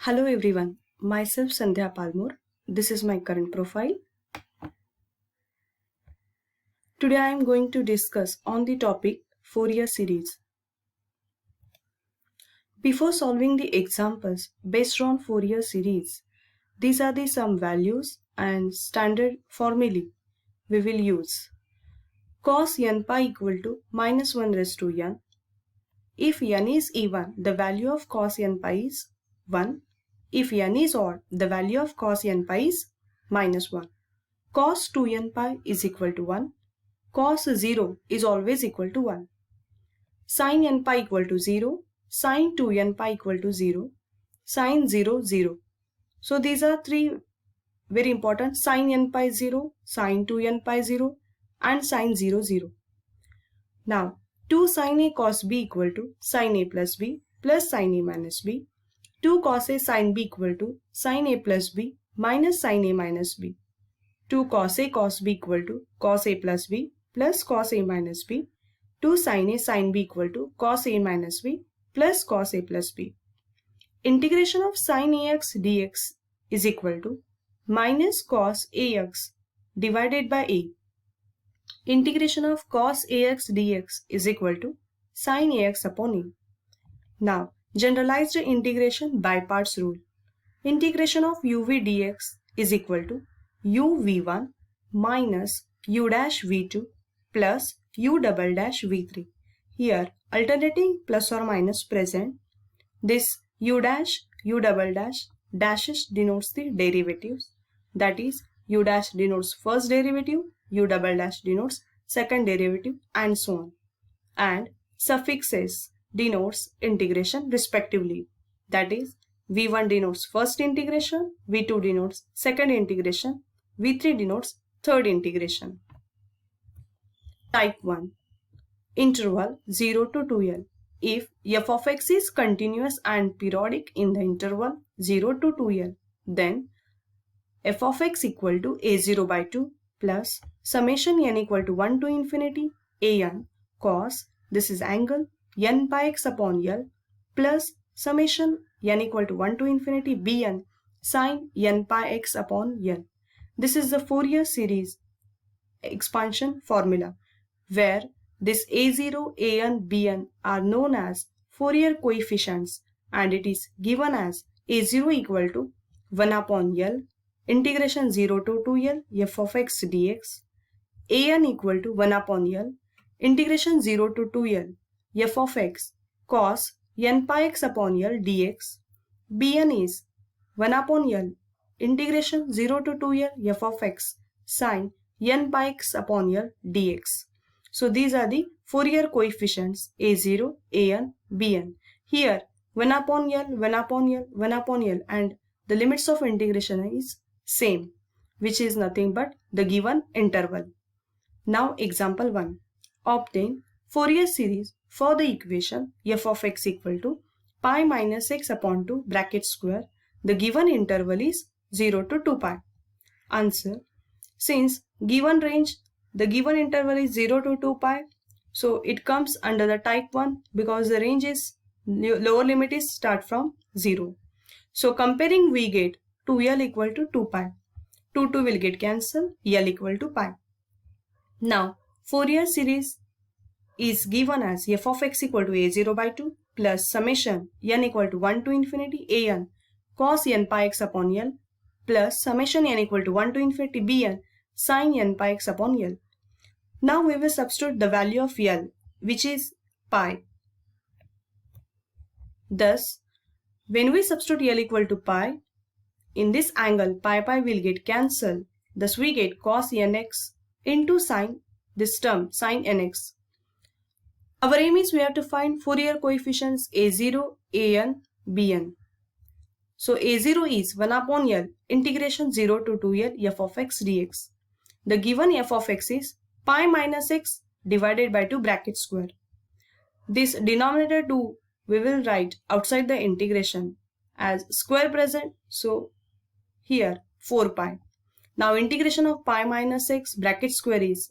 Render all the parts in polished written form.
Hello everyone, myself Sandhya Palmore. This is my current profile. Today I am going to discuss on the topic Fourier series. Before solving the examples based on Fourier series, these are the some values and standard formulae we will use. Cos n pi equal to minus 1 raised to n. If n is even, the value of cos n pi is 1. If n is odd, the value of cos n pi is minus 1. Cos 2n pi is equal to 1. Cos 0 is always equal to 1. Sin n pi equal to 0. Sin 2n pi equal to 0. Sin 0, 0. So these are three very important. Sin n pi 0, sin 2n pi 0 and sin 0, 0. Now 2 sin a cos b equal to sin a plus b plus sin a minus b. 2 cos a sin b equal to sin a plus b minus sin a minus b. 2 cos a cos b equal to cos a plus b plus cos a minus b. 2 sin a sin b equal to cos a minus b plus cos a plus b. Integration of sin ax dx is equal to minus cos ax divided by a. Integration of cos ax dx is equal to sin ax upon a. Now, generalized integration by parts rule. Integration of uv dx is equal to u v1 minus u dash v2 plus u double dash v3. Here, alternating plus or minus present. This u dash, u double dash, dashes denotes the derivatives. That is, u dash denotes first derivative, u double dash denotes second derivative, and so on. And suffixes denotes integration respectively. That is, v1 denotes first integration, v2 denotes second integration, v3 denotes third integration. Type 1. Interval 0 to 2l. If f of x is continuous and periodic in the interval 0 to 2l, then f of x equal to a0 by 2 plus summation n equal to 1 to infinity an cos, this is angle, n pi x upon l plus summation n equal to 1 to infinity bn sin n pi x upon l. This is the Fourier series expansion formula where this a0, an, bn are known as Fourier coefficients and it is given as a0 equal to 1 upon l integration 0 to 2l f of x dx, an equal to 1 upon l integration 0 to 2l f of x cos n pi x upon l dx, bn is 1 upon l integration 0 to 2l f of x sin n pi x upon l dx. So these are the Fourier coefficients a0, an, bn. Here 1 upon l, 1 upon l, 1 upon l and the limits of integration is same, which is nothing but the given interval. Now example 1. Obtain Fourier series for the equation f of x equal to pi minus x upon 2 bracket square. The given interval is 0 to 2 pi. Answer. Since given range, the given interval is 0 to 2 pi, so it comes under the type 1 because the range is lower limit is start from 0. So comparing we get 2l equal to 2 pi. 2 will get cancelled, l equal to pi. Now Fourier series is given as f of x equal to a0 by 2 plus summation n equal to 1 to infinity an cos n pi x upon l plus summation n equal to 1 to infinity bn sin n pi x upon l. Now we will substitute the value of l, which is pi. Thus, when we substitute l equal to pi, in this angle pi will get cancelled. Thus we get cos nx into sin this term sin nx. Our aim is we have to find Fourier coefficients a0, an, bn. So a0 is 1 upon l integration 0 to 2l f of x dx. The given f of x is pi minus x divided by 2 bracket square. This denominator 2 we will write outside the integration as square present, so here 4 pi. Now integration of pi minus x bracket square is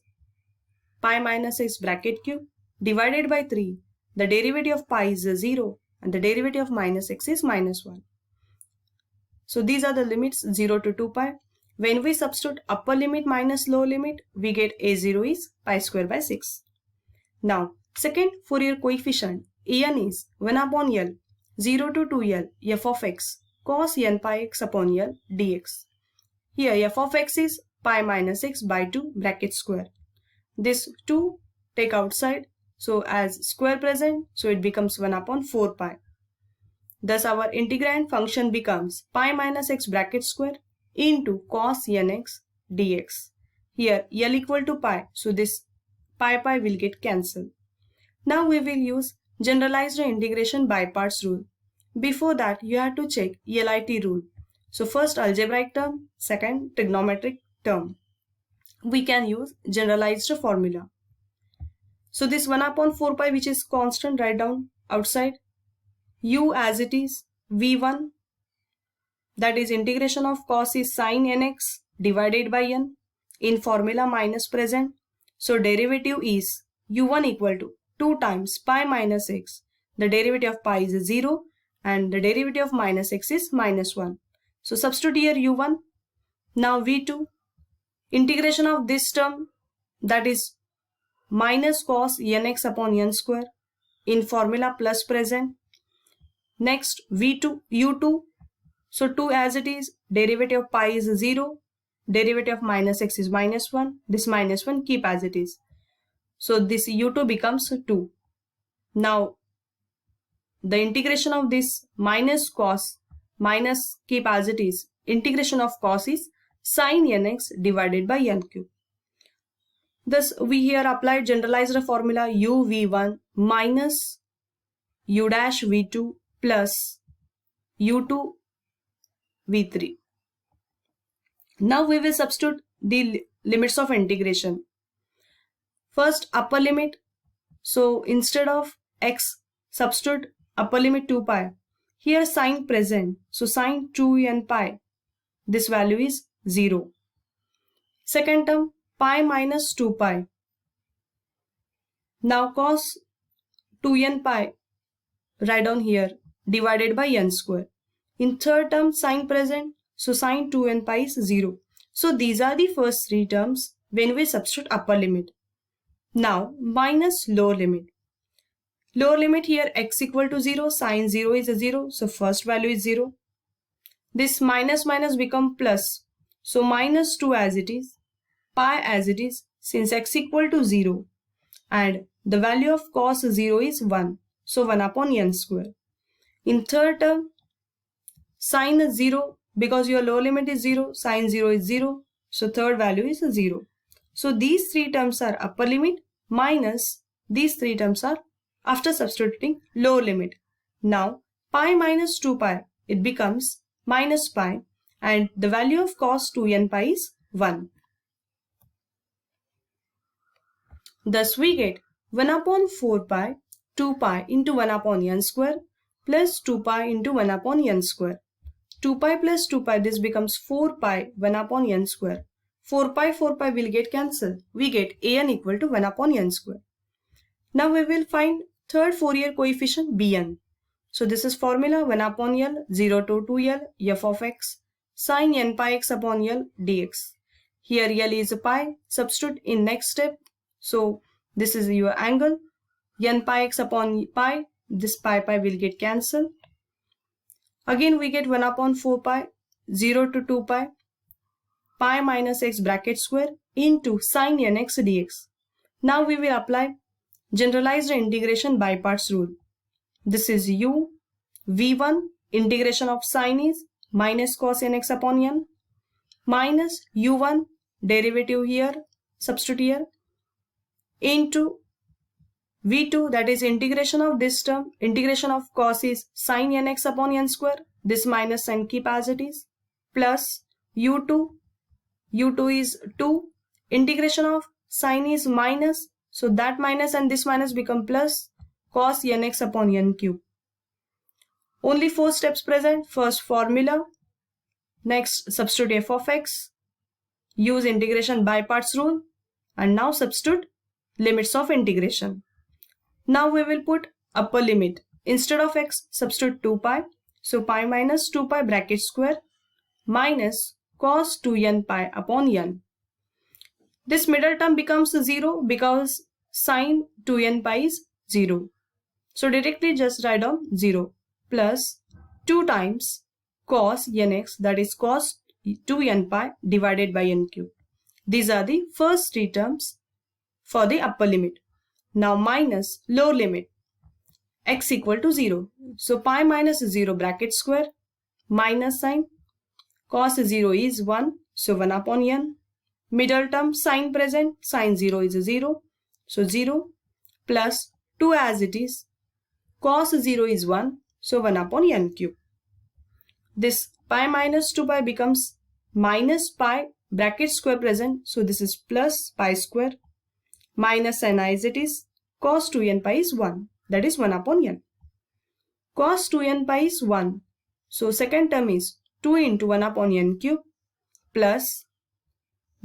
pi minus x bracket cube divided by 3. The derivative of pi is 0 and the derivative of minus x is minus 1. So these are the limits 0 to 2 pi. When we substitute upper limit minus lower limit, we get a0 is pi square by 6. Now, second Fourier coefficient an is 1 upon L 0 to 2L f of x cos n pi x upon L dx. Here f of x is pi minus x by 2 bracket square. This 2 take outside, so as square present, so it becomes 1 upon 4 pi. Thus our integrand function becomes pi minus x bracket square into cos nx dx. Here L equal to pi, so this pi will get cancelled. Now we will use generalized integration by parts rule. Before that you have to check LIT rule. So first algebraic term, second trigonometric term. We can use generalized formula. So this 1 upon 4 pi which is constant, write down outside. U as it is V1, that is integration of cos is sin nx divided by n, in formula minus present. So derivative is u1 equal to 2 times pi minus x. The derivative of pi is 0 and the derivative of minus x is minus 1. So substitute here u1. Now v2, integration of this term, that is minus cos nx upon n square, in formula plus present. Next v2 u2, so 2 as it is, derivative of pi is 0, derivative of minus x is minus 1, this minus 1 keep as it is. So this u2 becomes 2. Now the integration of this minus cos minus keep as it is, integration of cos is sin nx divided by n cube. Thus we here applied generalized formula u v1 minus u dash v2 plus u2 v3. Now we will substitute the limits of integration. First upper limit, so instead of x substitute upper limit 2 pi. Here sin present, so sin 2n pi, this value is 0. Second term pi minus 2 pi. Now cos 2n pi, write down here, divided by n square. In third term sin present, so sin 2n pi is 0. So these are the first three terms when we substitute upper limit. Now minus lower limit. Lower limit here x equal to 0, sin 0 is 0, so first value is 0. This minus minus become plus, so minus 2 as it is, pi as it is, since x equal to 0 and the value of cos 0 is 1, so 1 upon n square. In third term sin 0, because your lower limit is 0, sin 0 is 0, so third value is 0. So these three terms are upper limit minus these three terms are after substituting lower limit. Now pi minus 2 pi, it becomes minus pi and the value of cos 2n pi is 1. Thus we get 1 upon 4 pi 2 pi into 1 upon n square plus 2 pi into 1 upon n square. 2 pi plus 2 pi, this becomes 4 pi 1 upon n square. 4 pi will get cancelled. We get an equal to 1 upon n square. Now we will find third Fourier coefficient bn. So this is formula 1 upon L 0 to 2L f of x sin n pi x upon L dx. Here L is pi, substitute in next step. So this is your angle, n pi x upon pi, this pi will get cancelled. Again we get 1 upon 4 pi 0 to 2 pi pi minus x bracket square into sin nx dx. Now we will apply generalized integration by parts rule. This is u v1, integration of sin is minus cos nx upon n, minus u1 derivative here, substitute here, into v2, that is integration of this term, integration of cos is sin nx upon n square, this minus sign keep as it is, plus u2 is 2, integration of sin is minus, so that minus and this minus become plus cos nx upon n cube. Only 4 steps present. First formula, next substitute f of x, use integration by parts rule, and now substitute limits of integration. Now we will put upper limit. Instead of x, substitute 2 pi, so pi minus 2 pi bracket square minus cos 2n pi upon n. This middle term becomes 0 because sin 2n pi is 0. So directly just write down 0 plus 2 times cos nx, that is cos 2n pi divided by n cube. These are the first three terms for the upper limit. Now minus lower limit x equal to 0. So pi minus 0 bracket square minus sin cos 0 is 1. So 1 upon n. Middle term sin present, sin 0 is 0. So 0 plus 2 as it is. Cos 0 is 1. So 1 upon n cube. This pi minus 2 pi becomes minus pi bracket square present. So this is plus pi square minus n as it is. Cos 2n pi is 1. That is 1 upon n. Cos 2n pi is 1. So second term is 2 into 1 upon n cube plus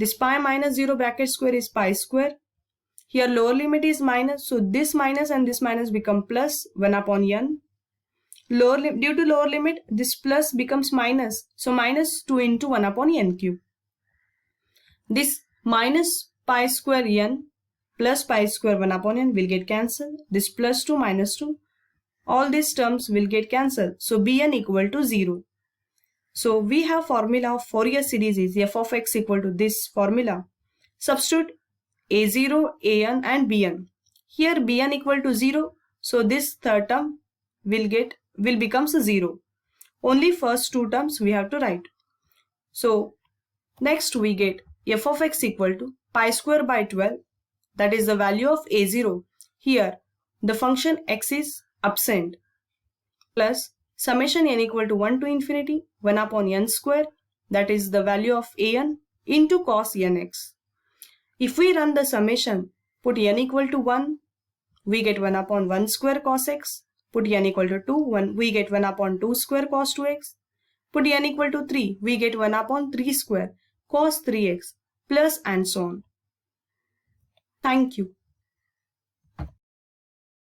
this pi minus 0 bracket square is pi square. Here lower limit is minus. So this minus and this minus become plus 1 upon n. Due to lower limit, this plus becomes minus. So minus 2 into 1 upon n cube. This minus pi square n plus pi square 1 upon n will get cancelled. This plus 2 minus 2. All these terms will get cancelled. So Bn equal to 0. So we have formula of Fourier series is f of x equal to this formula. Substitute a0, an and bn. Here bn equal to 0. So this third term will becomes 0. Only first two terms we have to write. So next we get f of x equal to pi square by 12. That is the value of a0. Here the function x is absent. Plus summation n equal to 1 to infinity 1 upon n square, that is the value of an into cos nx. If we run the summation, put n equal to 1, we get 1 upon 1 square cos x. Put n equal to 2, we get 1 upon 2 square cos 2x. Put n equal to 3, we get 1 upon 3 square cos 3x, plus and so on. Thank you.